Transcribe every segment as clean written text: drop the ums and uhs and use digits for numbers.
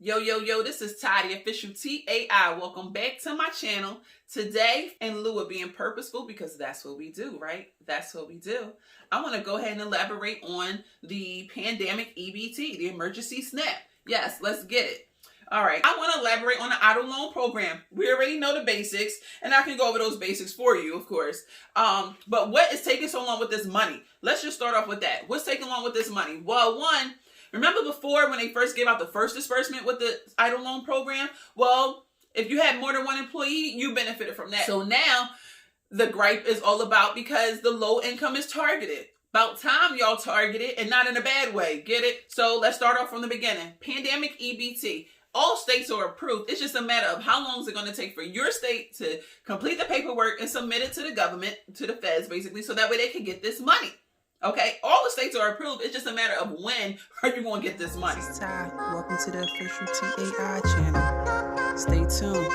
Yo, this is Ty, the official TAI. Welcome back to my channel. Today, in lieu of being purposeful, because that's what we do, right? That's what we do. I want to go ahead and elaborate on the pandemic EBT, the emergency SNAP. Yes, let's get it. All right, I want to elaborate on the auto loan program. We already know the basics, and I can go over those basics for you, of course. But what is taking so long with this money? Let's just start off with that. What's taking long with this money? Well, one, remember before when they first gave out the first disbursement with the EIDL loan program? Well, if you had more than one employee, you benefited from that. So now the gripe is all about because the low income is targeted. About time y'all target it, and not in a bad way. Get it? So let's start off from the beginning. Pandemic EBT. All states are approved. It's just a matter of how long is it going to take for your state to complete the paperwork and submit it to the government, to the feds basically, so that way they can get this money. Okay, all the states are approved. It's just a matter of when are you going to get this money. This is Ty. Welcome to the official TAI channel. Stay tuned.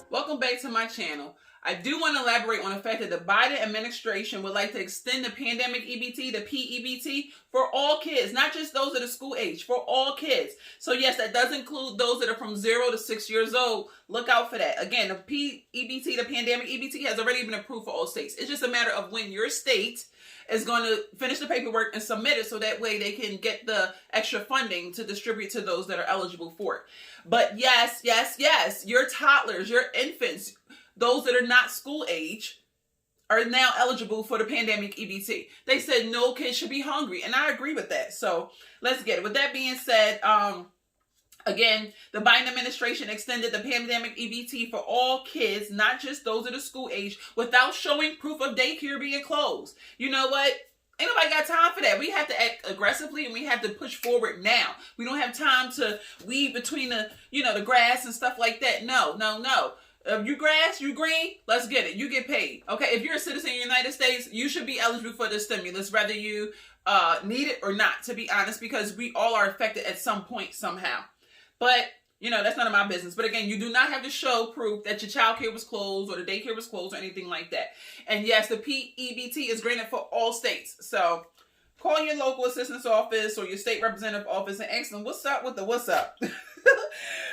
Welcome back to my channel. I do want to elaborate on the fact that the Biden administration would like to extend the pandemic EBT, the PEBT, for all kids, not just those that are school age, for all kids. So yes, that does include those that are from 0 to 6 years old. Look out for that. Again, the PEBT, the pandemic EBT, has already been approved for all states. It's just a matter of when your state is going to finish the paperwork and submit it so that way they can get the extra funding to distribute to those that are eligible for it. But yes, your toddlers, your infants, those that are not school age are now eligible for the pandemic EBT. They said no kid should be hungry, and I agree with that. So let's get it. With that being said, again, the Biden administration extended the pandemic EBT for all kids, not just those that are school age, without showing proof of daycare being closed. You know what? Ain't nobody got time for that. We have to act aggressively, and we have to push forward now. We don't have time to weave between the grass and stuff like that. No. You grass, you green, let's get it. You get paid. Okay, if you're a citizen of the United States, you should be eligible for this stimulus, whether you need it or not, to be honest, because we all are affected at some point somehow. But, that's none of my business. But again, you do not have to show proof that your child care was closed or the daycare was closed or anything like that. And yes, the PEBT is granted for all states. So call your local assistance office or your state representative office and ask them, what's up with the what's up?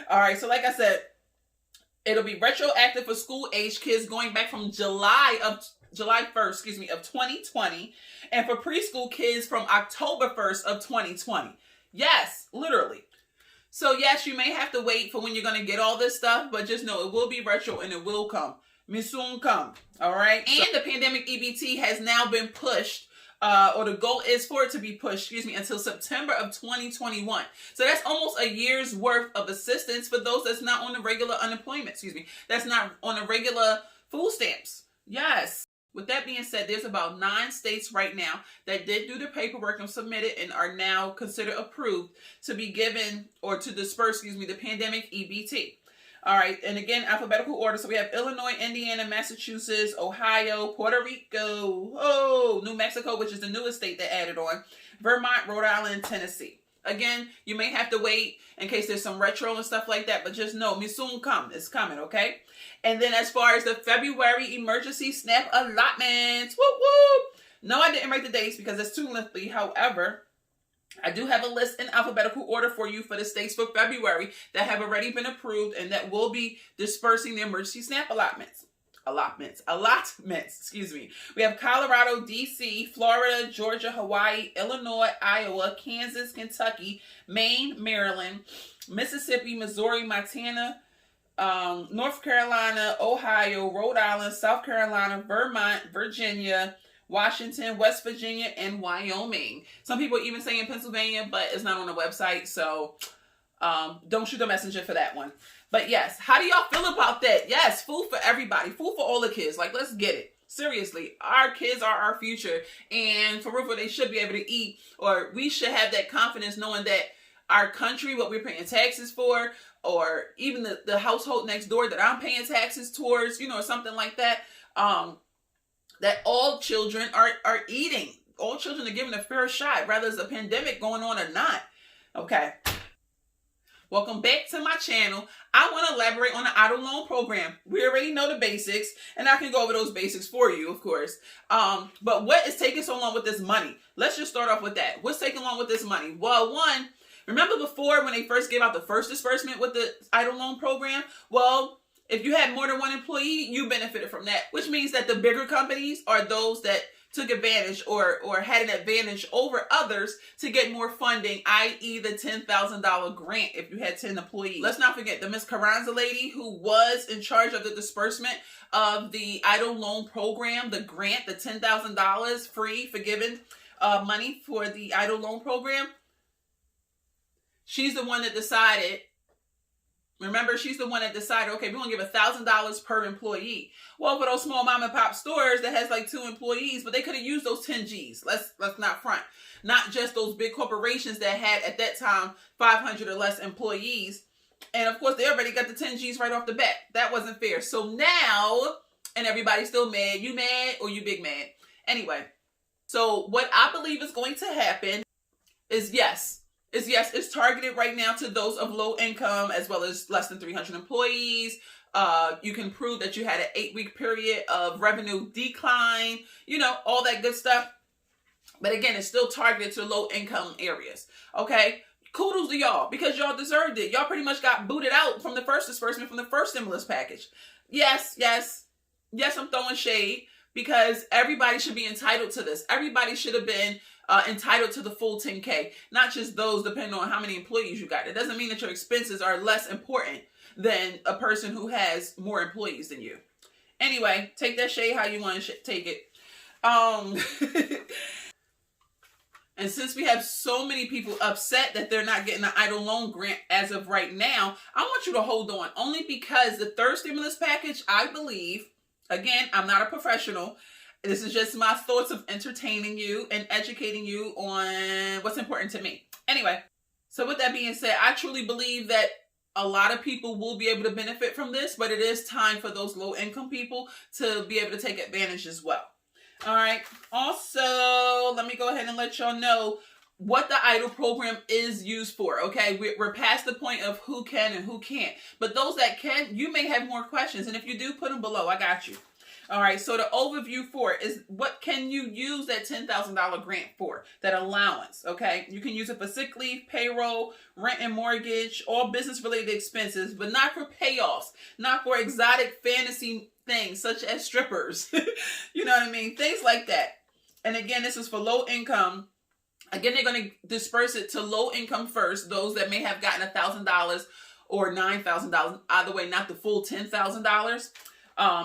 All right, so like I said, it'll be retroactive for school-age kids going back from July 1st, of 2020, and for preschool kids from October 1st of 2020. Yes, literally. So yes, you may have to wait for when you're going to get all this stuff, but just know it will be retro and it will come. May soon come. All right. And the pandemic EBT has now been pushed. Or the goal is for it to be pushed, until September of 2021. So that's almost a year's worth of assistance for those that's not on the regular unemployment, that's not on the regular food stamps. Yes. With that being said, there's about 9 states right now that did do the paperwork and submitted and are now considered approved to be given or to disperse, the pandemic EBT. All right, and again, alphabetical order. So we have Illinois, Indiana, Massachusetts, Ohio, Puerto Rico, New Mexico, which is the newest state that added on, Vermont, Rhode Island, Tennessee. Again, you may have to wait in case there's some retro and stuff like that, but just know, me soon come. It's coming, okay? And then as far as the February emergency SNAP allotments, no, I didn't write the dates because it's too lengthy. However, I do have a list in alphabetical order for you for the states for February that have already been approved and that will be dispersing the emergency SNAP allotments. We have Colorado, DC, Florida, Georgia, Hawaii, Illinois, Iowa, Kansas, Kentucky, Maine, Maryland, Mississippi, Missouri, Montana, North Carolina, Ohio, Rhode Island, South Carolina, Vermont, Virginia, Washington, West Virginia, and Wyoming. Some people are even saying Pennsylvania, but it's not on the website, so don't shoot the messenger for that one. But yes, how do y'all feel about that? Yes, food for everybody, food for all the kids. Like, let's get it. Seriously, our kids are our future, and for real, they should be able to eat, or we should have that confidence knowing that our country, what we're paying taxes for, or even the household next door that I'm paying taxes towards, or something like that, that all children are eating. All children are given a fair shot, whether it's a pandemic going on or not. Okay. Welcome back to my channel. I want to elaborate on the EIDL loan program. We already know the basics, and I can go over those basics for you, of course. But what is taking so long with this money? Let's just start off with that. What's taking long with this money? Well, one, remember before when they first gave out the first disbursement with the EIDL loan program? Well, if you had more than one employee, you benefited from that, which means that the bigger companies are those that took advantage or had an advantage over others to get more funding, i.e. the $10,000 grant if you had 10 employees. Let's not forget the Miss Carranza lady who was in charge of the disbursement of the EIDL loan program, the grant, the $10,000 free forgiven money for the EIDL loan program. She's the one that decided. Remember, she's the one that decided, okay, we're going to give $1,000 per employee. Well, for those small mom and pop stores that has like 2 employees, but they could have used those 10 G's. Let's not front. Not just those big corporations that had at that time 500 or less employees. And of course, they already got the 10 G's right off the bat. That wasn't fair. So now, and everybody's still mad. You mad or you big mad? Anyway, so what I believe is going to happen is it's targeted right now to those of low income as well as less than 300 employees. You can prove that you had an 8-week period of revenue decline, all that good stuff. But again, it's still targeted to low income areas. Okay. Kudos to y'all because y'all deserved it. Y'all pretty much got booted out from the first disbursement from the first stimulus package. Yes, I'm throwing shade because everybody should be entitled to this. Everybody should have been entitled to the full 10K, not just those depending on how many employees you got. It doesn't mean that your expenses are less important than a person who has more employees than you. Anyway, take that shade how you want to take it. And since we have so many people upset that they're not getting the EIDL loan grant as of right now, I want you to hold on only because the third stimulus package, I believe, again, I'm not a professional. This is just my thoughts of entertaining you and educating you on what's important to me. Anyway, so with that being said, I truly believe that a lot of people will be able to benefit from this, but it is time for those low income people to be able to take advantage as well. All right. Also, let me go ahead and let y'all know what the EIDL program is used for. Okay, we're past the point of who can and who can't. But those that can, you may have more questions. And if you do, put them below. I got you. All right, so the overview for it is what can you use that $10,000 grant for, that allowance, okay? You can use it for sick leave, payroll, rent and mortgage, all business-related expenses, but not for payoffs, not for exotic fantasy things such as strippers, you know what I mean? Things like that. And again, this is for low income. Again, they're going to disperse it to low income first, those that may have gotten $1,000 or $9,000, either way, not the full $10,000.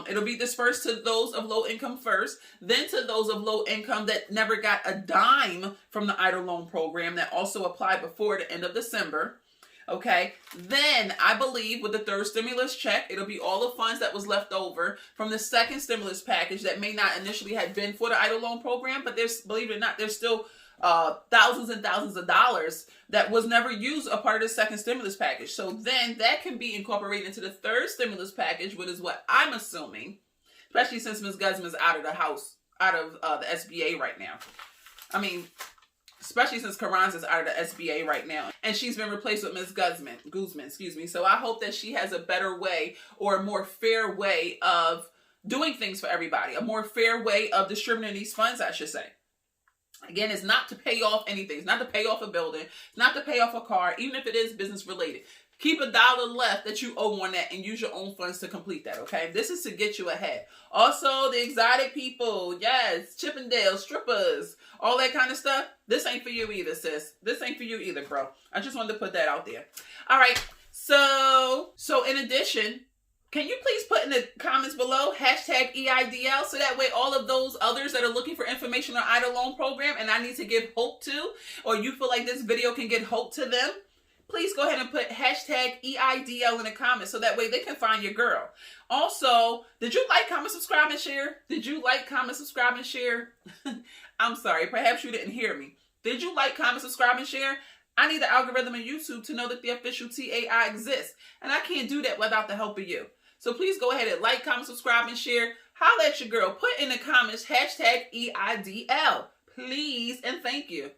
It'll be dispersed to those of low income first, then to those of low income that never got a dime from the EIDL loan program that also applied before the end of December. Okay. Then I believe with the third stimulus check, it'll be all the funds that was left over from the second stimulus package that may not initially have been for the EIDL loan program, but there's, believe it or not, there's still thousands and thousands of dollars that was never used a part of the second stimulus package. So then that can be incorporated into the third stimulus package, which is what I'm assuming, especially since Ms. Guzman's out of the house, out of the SBA right now. I mean, especially since Carranza's out of the SBA right now. And she's been replaced with Ms. Guzman, excuse me. So I hope that she has a better way or a more fair way of doing things for everybody, a more fair way of distributing these funds, I should say. Again, it's not to pay off anything. It's not to pay off a building. It's not to pay off a car, even if it is business related. Keep $1 left that you owe on that and use your own funds to complete that, okay? This is to get you ahead. Also, the exotic people, yes, Chippendale, strippers, all that kind of stuff. This ain't for you either, sis. This ain't for you either, bro. I just wanted to put that out there. All right, so in addition, can you please put in the comments below #EIDL so that way all of those others that are looking for information on EIDL loan program and I need to give hope to, or you feel like this video can get hope to them, please go ahead and put #EIDL in the comments so that way they can find your girl. Also, did you like, comment, subscribe, and share? Did you like, comment, subscribe, and share? I'm sorry, perhaps you didn't hear me. Did you like, comment, subscribe, and share? I need the algorithm on YouTube to know that the official TAI exists, and I can't do that without the help of you. So please go ahead and like, comment, subscribe, and share. Holla at your girl. Put in the comments #EIDL. Please and thank you.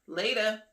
Later.